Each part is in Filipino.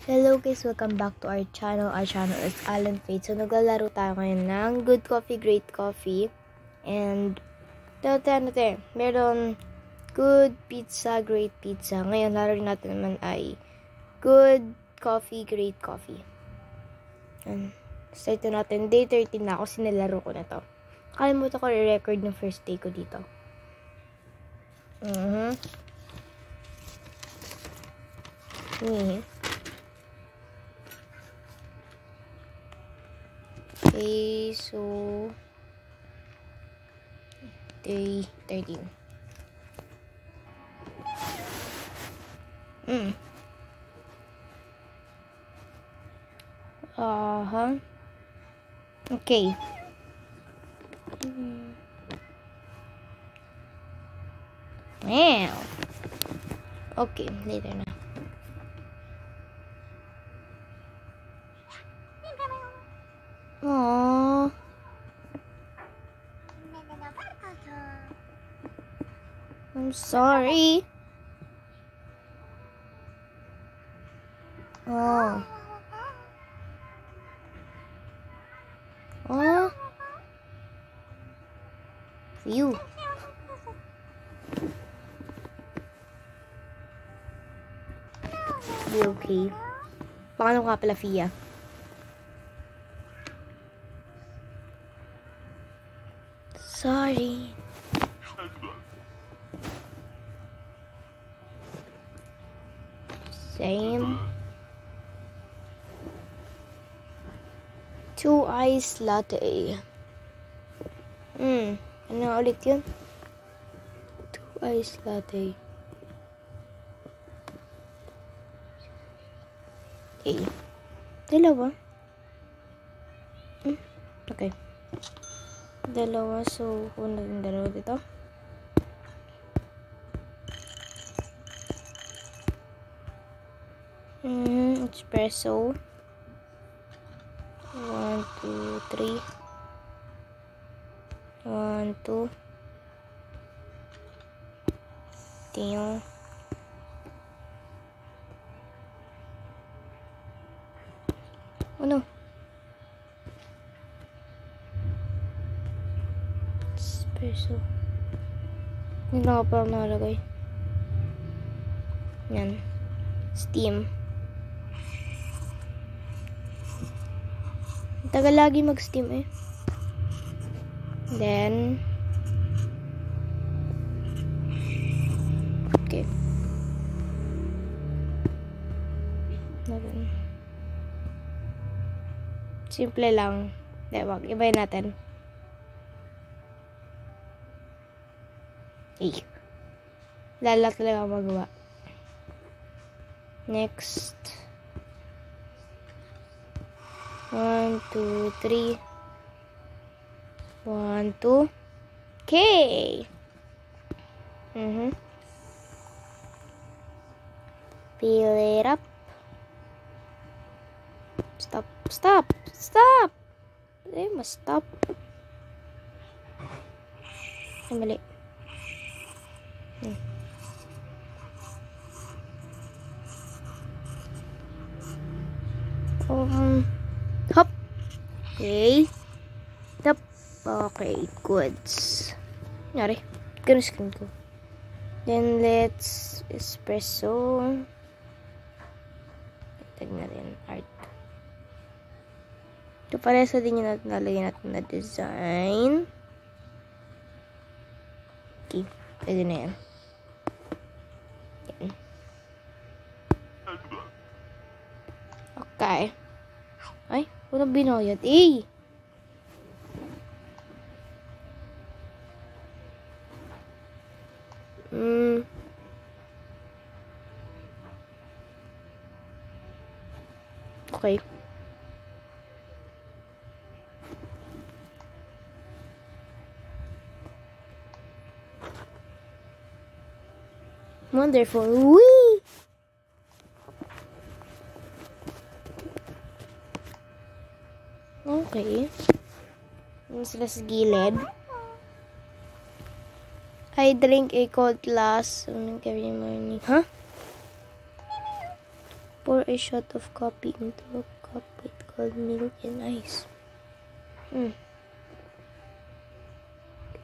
Hello guys, welcome back to our channel. Our channel is Alan Fate. So naglalaro tayo ngayon ng Good Coffee, Great Coffee. And meron Good Pizza, Great Pizza. Ngayon laro natin naman ay Good Coffee, Great Coffee. And start natin. Day 13 na ako, sinilaro ko na to. Kalimutan ko i-record ng first day ko dito. Okay, so day 13. Okay. Wow. Okay, later na. Aww. I'm sorry. Oh. Oh. You. Be okay. Paano ka pala, Fia? Sorry. Same. 2 ice latte. Ano ulit yun? 2 ice latte. Okay. Dalawa. Okay. Dalawa. So, una yung dalawa dito. Espresso. 1, 2, 3. 1, 2. Tingnan. Ano? Espresso. Hindi na ka parang nakalagay. Yan. Steam. Tagal lagi mag-steam eh. Then okay. Simple lang. Wag, ibahin natin. Lala talaga ako magawa. Next. 1, 2, 3. 1, 2. Okay. Fill it up. Stop. Stop. Stop. Eh, must stop. Ay, mali. Hop. Okay. Tap. Okay, goods. Yari. Ganun screen ko. Then, let's espresso. Tag natin art. Ito paresa din yung nalagyan natin na design. Okay. Pwede na yan. Yan. Okay. Ay, walang binoyad. Okay. Wonderful. Whee! Okay. Yung sila sa gilid. I drink a cold glass every morning. Huh? Pour a shot of coffee into a cup with cold milk and ice.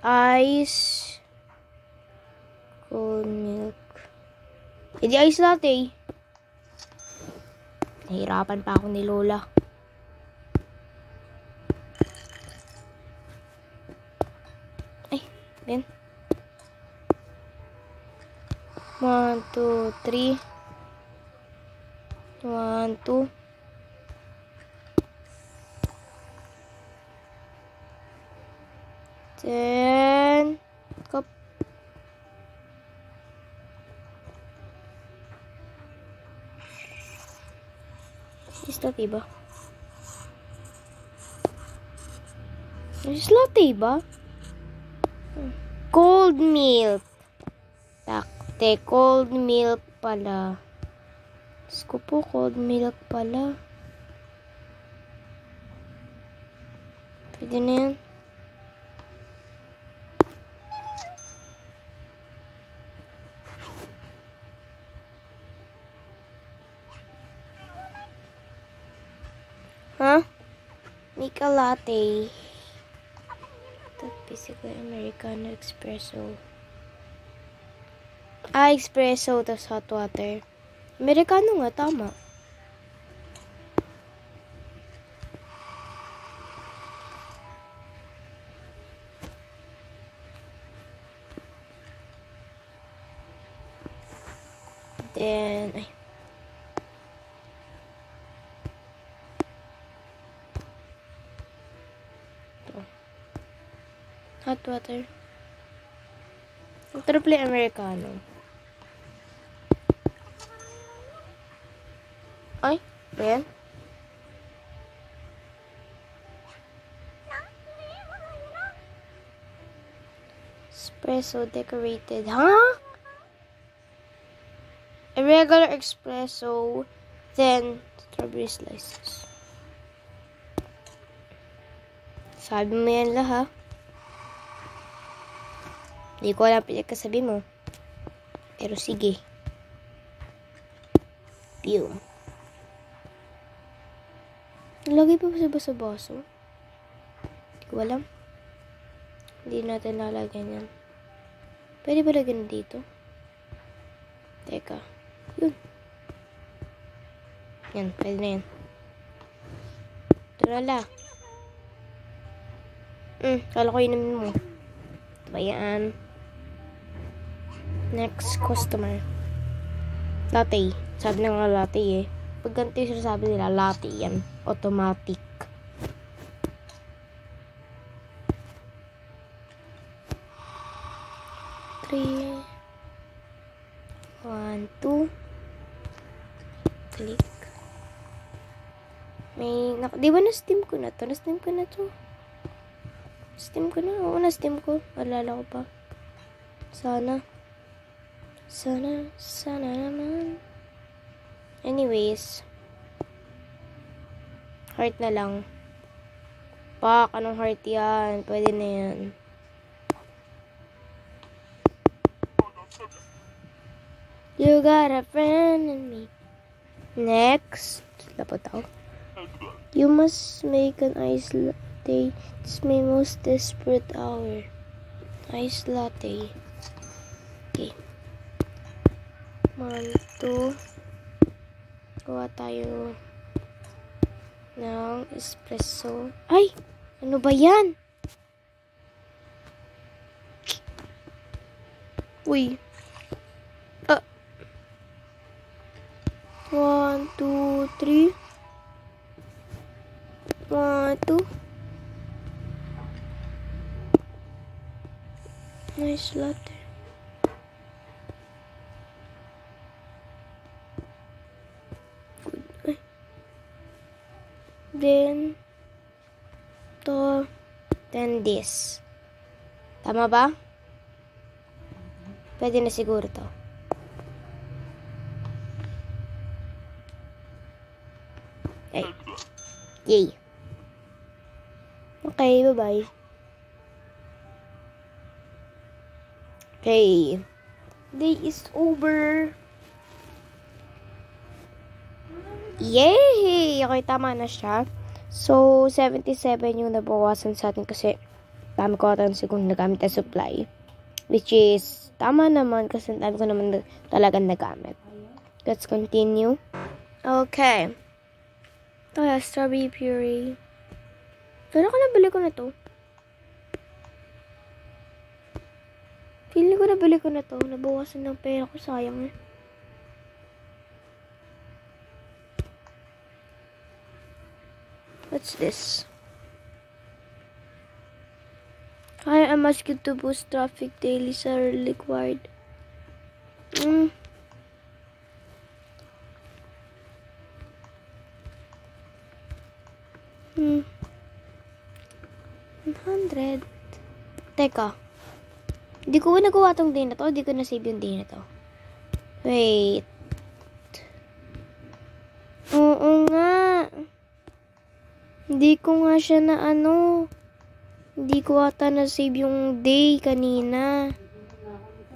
Ice. Cold milk. Hindi ice latte. Nahirapan pa ako ni Lola. Ay, Ben. 1, 2, 3. 1, 2. Then, cup. Is latte ba? Is latte ba? Cold milk. Takte, cold milk pala. Diyos ko po, cold milk pala. Pwede na yan. Huh? Make a latte. Basically, Americano espresso. Espresso, tas hot water. Americano nga, tama. Then, ay. Hot water. Triple Americano. Ay, ba yan? Espresso decorated. Huh? A regular espresso, then strawberry slices. Sabi mo yan lah, ha? Hindi ko alam pinagkasabi mo. Pero sige. Pew. Nalagay pa ba sa baso? Hindi ko alam. Hindi natin lalagyan yan. Pwede ba lagyan dito? Teka. Yun. Yan, pwede na yan. Ito na la. Kala ko inumin mo. Ito ba yan? Next customer. Latte. Sabi na nga latte eh. Pag ganito yung sinasabi nila, latte yan. Automatic. Three. 1, 2. Click. May, di ba na-steam ko na to? Na-steam ko na to. Steam ko na. Oo, na-steam ko. Alala ko pa. Sana naman. Anyways. Heart na lang. Pak, anong heart yan? Pwede na yan. You got a friend in me. Next. Lapot ako. You must make an iced latte. It's my most desperate hour. Iced latte. Okay. 1, 2. Gawa tayo ng espresso. Ay! Ano ba yan? Uy. 1, 2, 3. 1, 2. Nice latte. Then this. Tama ba? Pwede na siguro to. Ay. Yay. Okay, bye-bye. Okay. Day is over. Yay! Okay, tama na siya. So, 77 yung nabawasan sa atin kasi dami ko ata kung nagamit na supply. Which is, tama naman kasi dami ko naman talagang nagamit. Let's continue. Okay. Ito strawberry puree. Pero ako nabili ko na to. Feeling ko nabili ko na to. Nabawasan ng pera ko. Sayang eh. What's this? I am asking to boost traffic daily are required. 100. Teka. Hindi ko nagawa tong day na to. Hindi ko na-save yung day na to. Wait. Oo nga. Hindi ko nga siya na hindi ko ata na-save yung day kanina.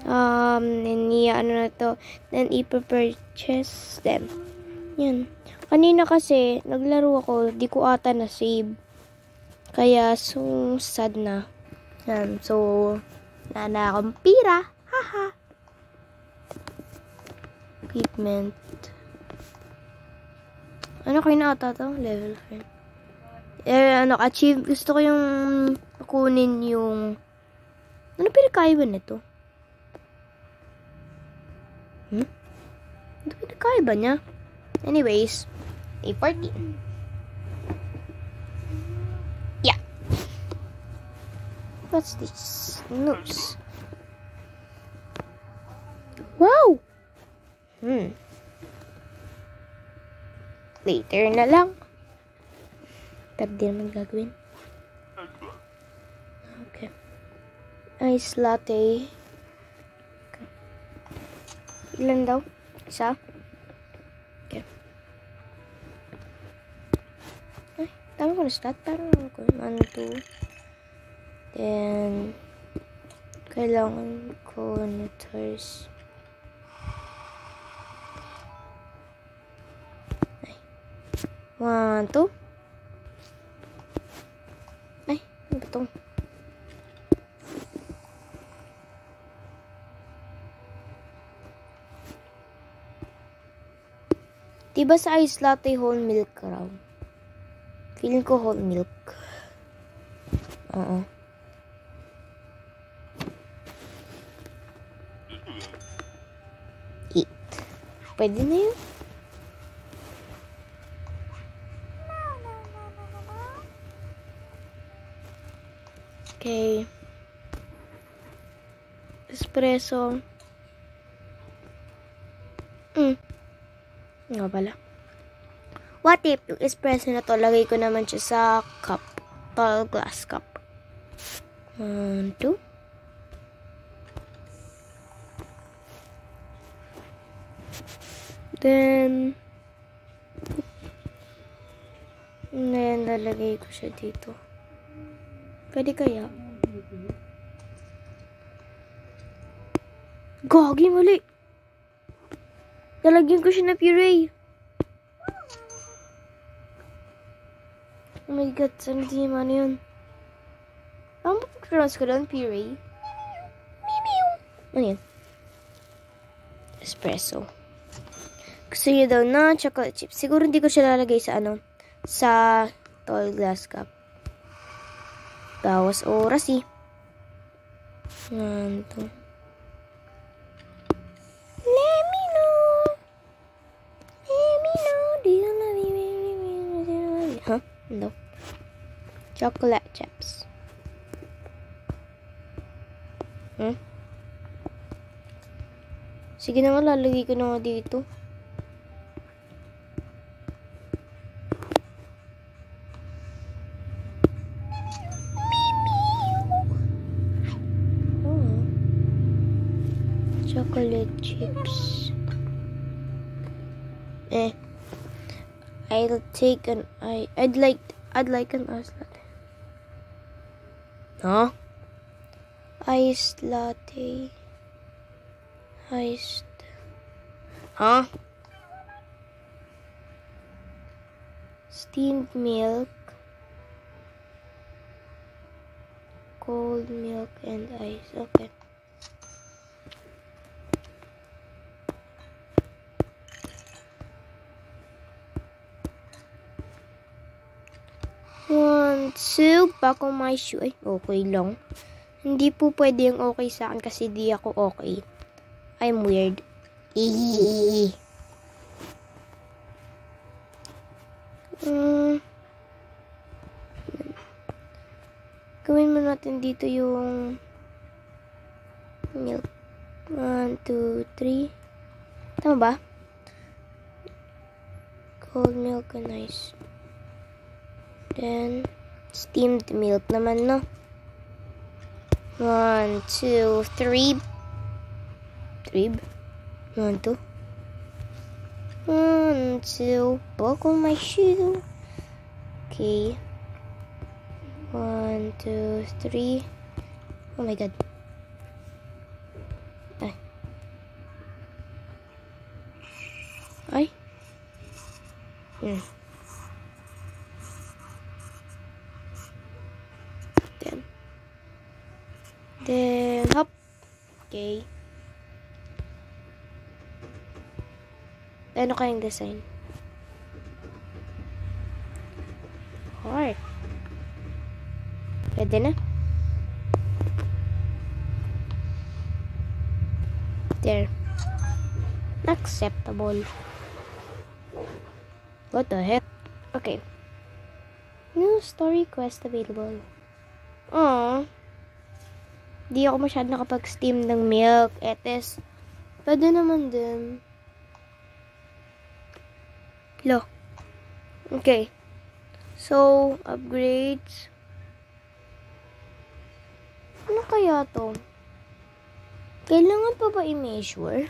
Na to. Then, i-purchase them. Yan. Kanina kasi, naglaro ako. Di ko ata na-save. Kaya, so, sad na. Yan. So, na akong pira. Haha. Equipment. Ano kayo na ata to? Level 5. Achieve. Gusto ko yung kunin yung ano pinakaiba nito? Ano pinakaiba niya? Anyways, A14. Yeah. What's this? Notes. Wow! Later na lang. Pero di naman gagawin. Okay. Ice latte. Okay. Ilan daw? Isa? Okay. Ay, tama ko na start. Parang ako. 1, 2. Then, kailangan ko na tires. 1, 2. Ay, ano ba itong? Diba sa ice latte whole milk raw? Feeling ko whole milk. Eat. Pwede na yun? Okay. Espresso. Nga pala. What if yung espresso na to, lagay ko naman siya sa cup. Tall glass cup. 1, 2. Then, ngayon lalagay ko siya dito. Pwede kaya? Gagi, mali. Lalagyan ko siya na puree. Oh my god, saan di naman yun? Ano ba pag-pronounce ko doon? Puree? Ano yun? Espresso. Gusto niyo daw na chocolate chip. Siguro hindi ko siya lalagay sa sa tall glass cup. Bawas oras eh. 1, 2. Let me know. Let me know. Do you love me? Huh? No. Chocolate chips. Sige na nga, lalagay ko na nga dito. Chocolate chips. I'll take I'd like an ice latte. Huh? Ice latte. Iced. Huh? Steamed milk, cold milk, and ice. Okay. One, two, back on my shoe. Ay, okay lang. Hindi po pwede yung okay sa akin kasi di ako okay. I'm weird. Gawin mo natin dito yung milk. 1, 2, 3. Tama ba? Cold milk and ice. Then, steamed milk naman, no? 1, 2, 3. 3? 1, 2. 1, 2. Buckle my shoe. Okay. 1, 2, 3. Oh my god. Ay. Then, hop. Okay. Ano kayang design? Heart. Pwede na. There. Acceptable. What the heck? Okay. New story quest available. Aww. Di ako masyado nakapag-steam ng milk. Etes. Pwede naman din. Lo. Okay. So, upgrades. Ano kaya to? Kailangan pa ba i-measure?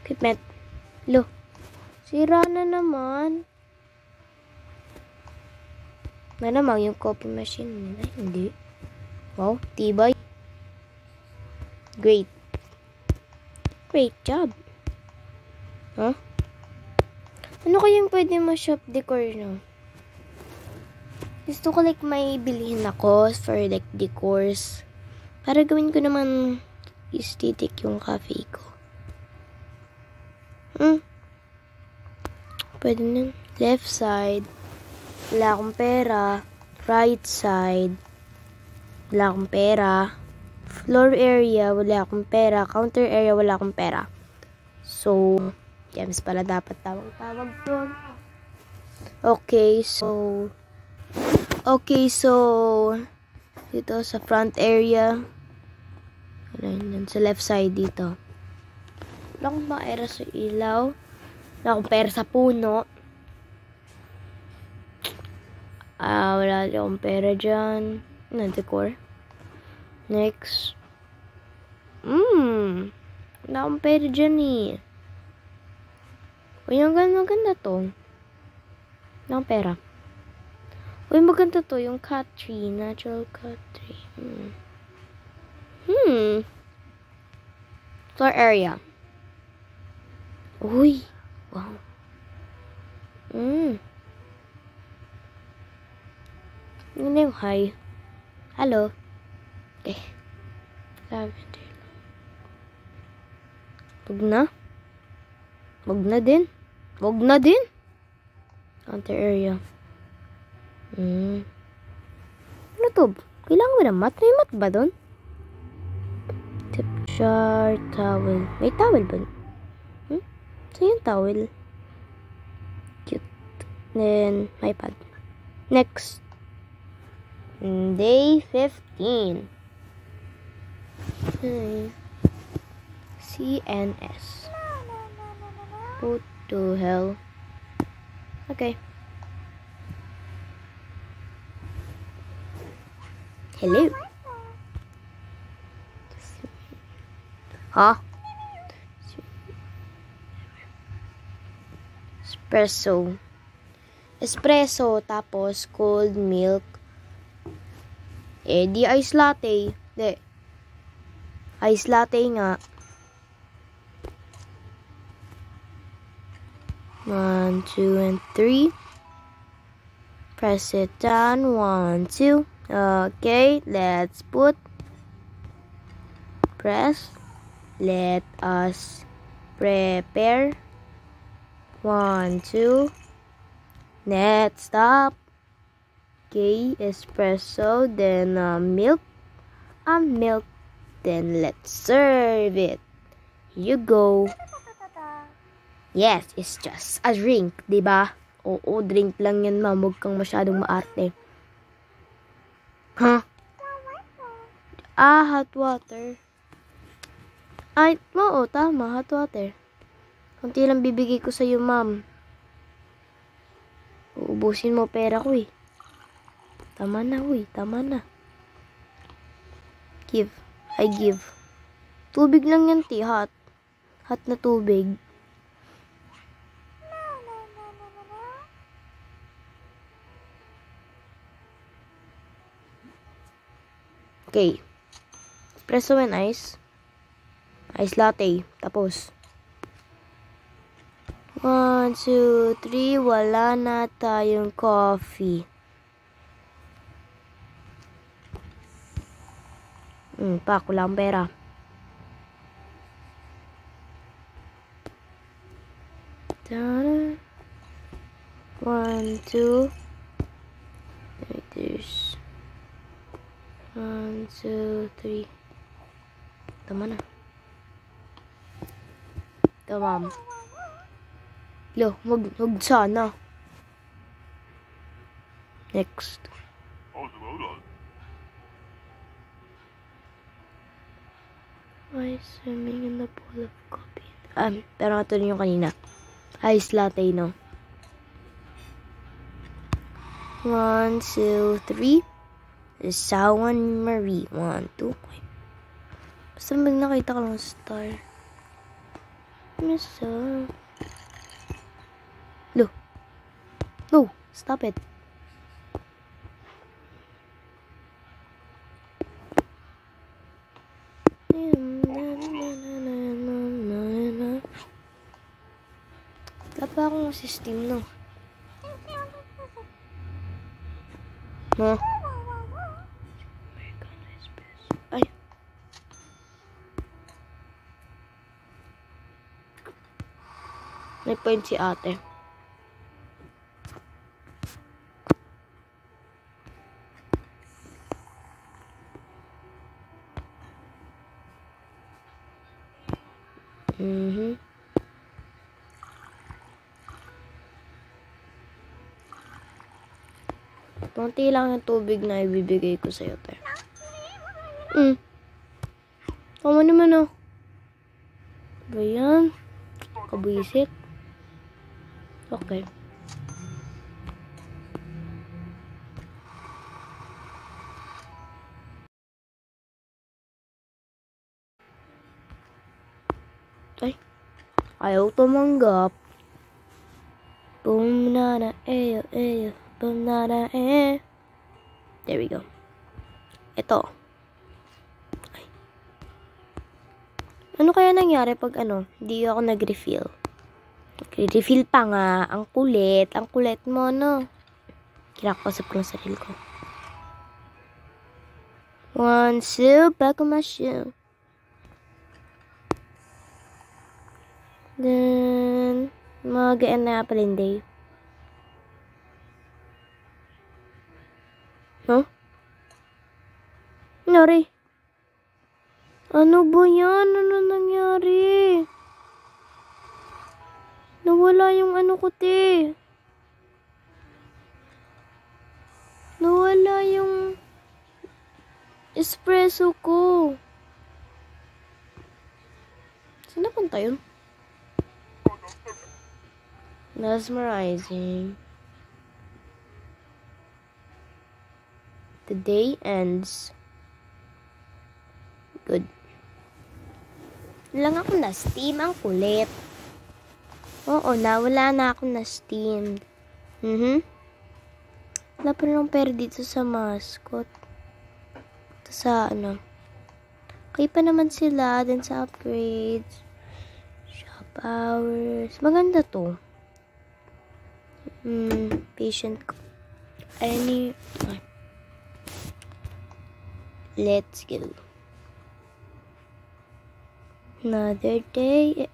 Equipment. Lo. Sira na naman. Malamang yung copy machine nila. Hindi. Wow, tibay. Great. Great job. Huh? Ano kayang pwede ma-shop decor, no? Gusto ko like may bilhin ako for like decors. Para gawin ko naman aesthetic yung cafe ko. Pwede na. Left side. Wala akong pera. Right side. Wala akong pera. Floor area. Wala akong pera. Counter area. Wala akong pera. So, gems pala dapat tawag doon. Okay, so dito sa front area. Sa left side dito. Wala akong pera sa ilaw. Wala akong pera sa puno. Wala akong pera dyan. Decor. Next. Wala akong pera dyan eh. Uy, ang ganda to. Wala akong pera. Uy, maganda to. Yung cat tree. Natural cat tree. Floor area. Uy. Wow. Yun na yung hi. Hello. Okay. Lavender. Wag na. Wag na din. Wag na din. Counter area. Ano to? Kailangan mo na mat? May mat ba doon? Tip jar, towel. May towel ba? So yung towel. Cute. Then, my pad. Next. Day 15. CNS. What the hell? Okay. Hello. Huh? Espresso. Tapos cold milk. Di ice latte. Di. Ice latte nga. 1, 2, and 3. Press it down. 1, 2. Okay, let's press. Let us prepare. 1, 2. Let's stop. Okay, espresso, then milk. Milk. Then let's serve it. Here you go. Yes, it's just a drink, diba? Oo, drink lang yan, ma'am. Huwag kang masyadong maarte. Huh? Hot water. Ay, oo, tama, hot water. Kunti lang bibigay ko sa'yo, ma'am. Uubusin mo pera ko eh. Tama na, uy. Tama na. Give. I give. Tubig lang yan, ti. Hot. Hot na tubig. Okay. Espresso and ice. Ice latte. Tapos. 1, 2, 3. Wala na tayong coffee. Pak, wala akong pera. Ta-da. 1, 2. There's 1, 2, 3. Tama na. Tama. Lo, wag sana. Next. Why swimming in the pool of coffee? Pero ito rin yung kanina. Ice latte, no? 1, 2, 3. Sawan Marie. 1, 2. Basta mag nakita ka lang star. Miss Lo. No, stop it. Wala pa akong system, no? No? Ay. May point si ate. Konti lang yung tubig na ibibigay ko sa'yo, te. Tama naman, oh. Ba yan? Kabuisit. Okay. Ay. Ayaw tumanggap. Boom, nana, eyo, eyo. Boom, nana, eh. There we go. Ito. Ay. Ano kaya nangyari pag hindi ako nag-refill? Nag-refill pa nga. Ang kulit. Ang kulit mo, no? Kinakausap ko ng sarili ko. 1, 2, back on my shoe. Then, mag-end na pala yung day. Huh? Nangyari? Ano ba yan? Ano nangyari? Nawala yung ko, te. Nawala yung espresso ko. Saan napunta yun? Mesmerizing. The day ends. Good. Lang ako na steam. Ang kulit. Oo, nawala na ako na steam. Wala pa rin pera dito sa mascot. Ito sa Okay pa naman sila. Then sa upgrades. Shop hours. Maganda to. Patient. Let's go. Another day.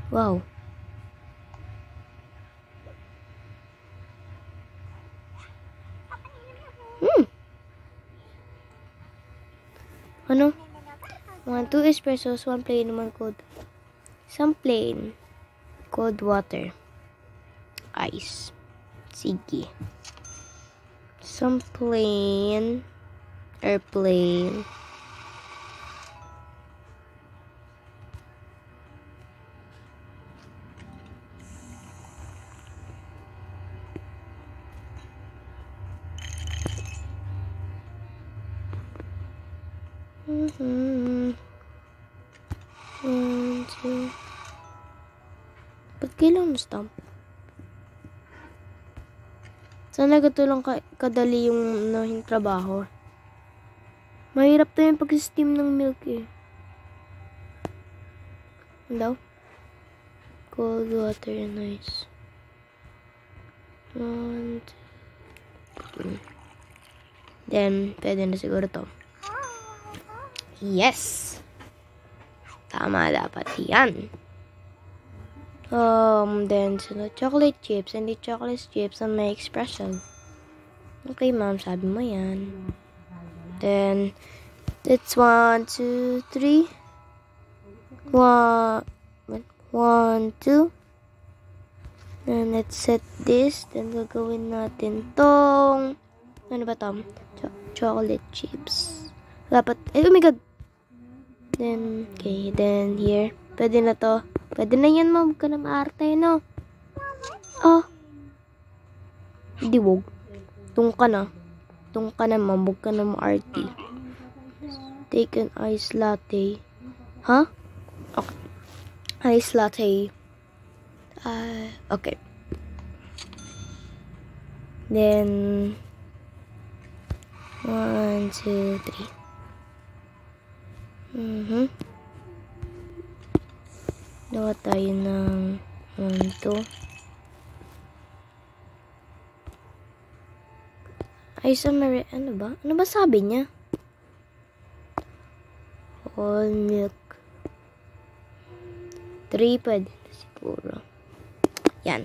Wow. Ano? 2 espressos, 1 plain, 1 cold. Some plain. Cold water. Ice. Sige. Some plain. Airplane. One, two. Ba't kailangan stamp? Sana lang kadali yung yung trabaho. Mahirap to yung pag-steam ng milk eh. Ano daw? Cold water, nice. 1, 2. Then, pwede na siguro to. Yes! Tama dapat yan. Then, sila chocolate chips. And the chocolate chips on my expression. Okay, ma'am. Sabi mo yan. Then, that's 1, 2, 3. 1, 2. Then, let's set this. Then, gagawin natin tong, ano ba to? Chocolate chips. Dapat, oh my god. Then, okay. Then, here. Pwede na to. Pwede na yan, ma'am. Huwag ka na maarte, no? Oh. Hindi, wag. Tung ka na. Tung ka na, ma'am. Huwag ka na maarte. Take an ice latte. Huh? Okay. Ice latte. Okay. Then, 1, 2, 3. Gawa tayo ng 1, 2. Ano ba? Ano ba sabi niya? Whole milk. 3 pwede siguro. Yan.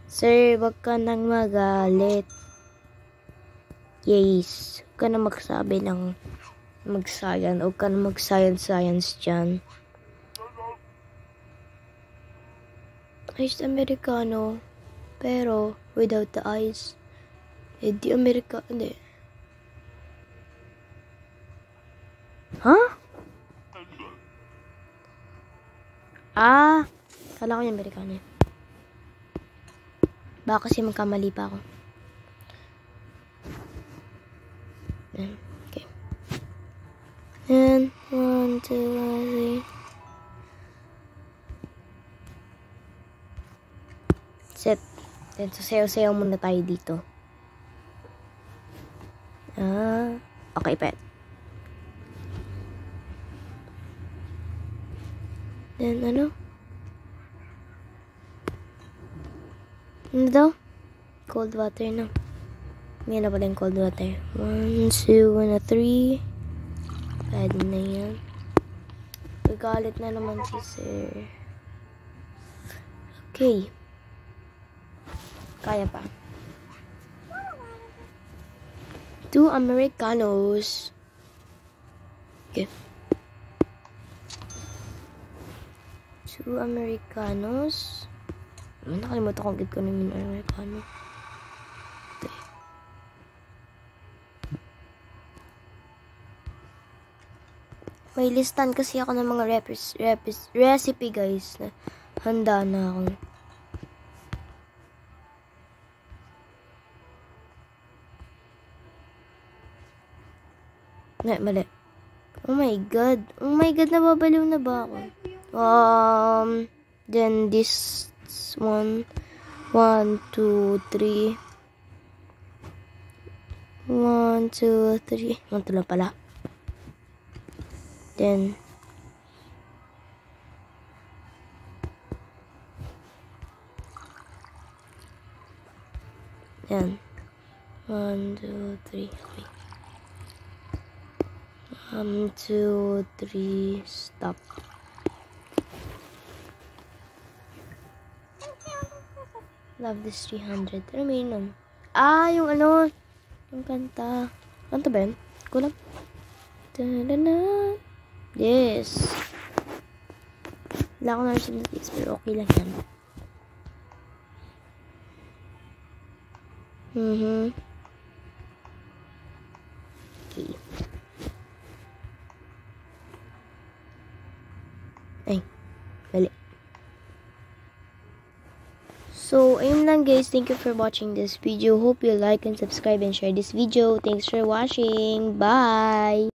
Sir, wag ka nang magalit. Yes. Huwag ka na magsabi ng mag-science. Huwag ka na mag-science dyan. Iced Americano. Pero, without the ice. Di Americano. Hindi. Huh? Kala ko yung Americano. Baka kasi magkamali pa ako. Okay. And 1, 2, 3. Set. Then, sasayaw-sayaw muna tayo dito. Okay, pet. Then, ano? Ano daw? Cold water na. May na pala yung cold water. 1, 2, 3. Pwede na yan. Nagalit na naman si sir. Okay. Kaya pa. 2 Americanos. Okay. 2 Americanos. Nakalimutan kong git ko na yung Americano. Okay. May listan kasi ako ng mga recipe guys. Na handa na ako. Mali. Oh my god. Oh my god, nababaliw na ba ako? Then this one. 1, 2, 3. 1, 2, 3. Ito lang pala. Then Yan. 1, 2, 3. Okay. 1, 2, 3. Stop. Love this 300. Ano may nun? Yung ano. Yung kanta. Kanta ba yun? Kulang. Yes. Wala ko na-receive na tips, pero okay lang yan. Okay. Ay, mali. So, ayun lang guys. Thank you for watching this video. Hope you like and subscribe and share this video. Thanks for watching. Bye!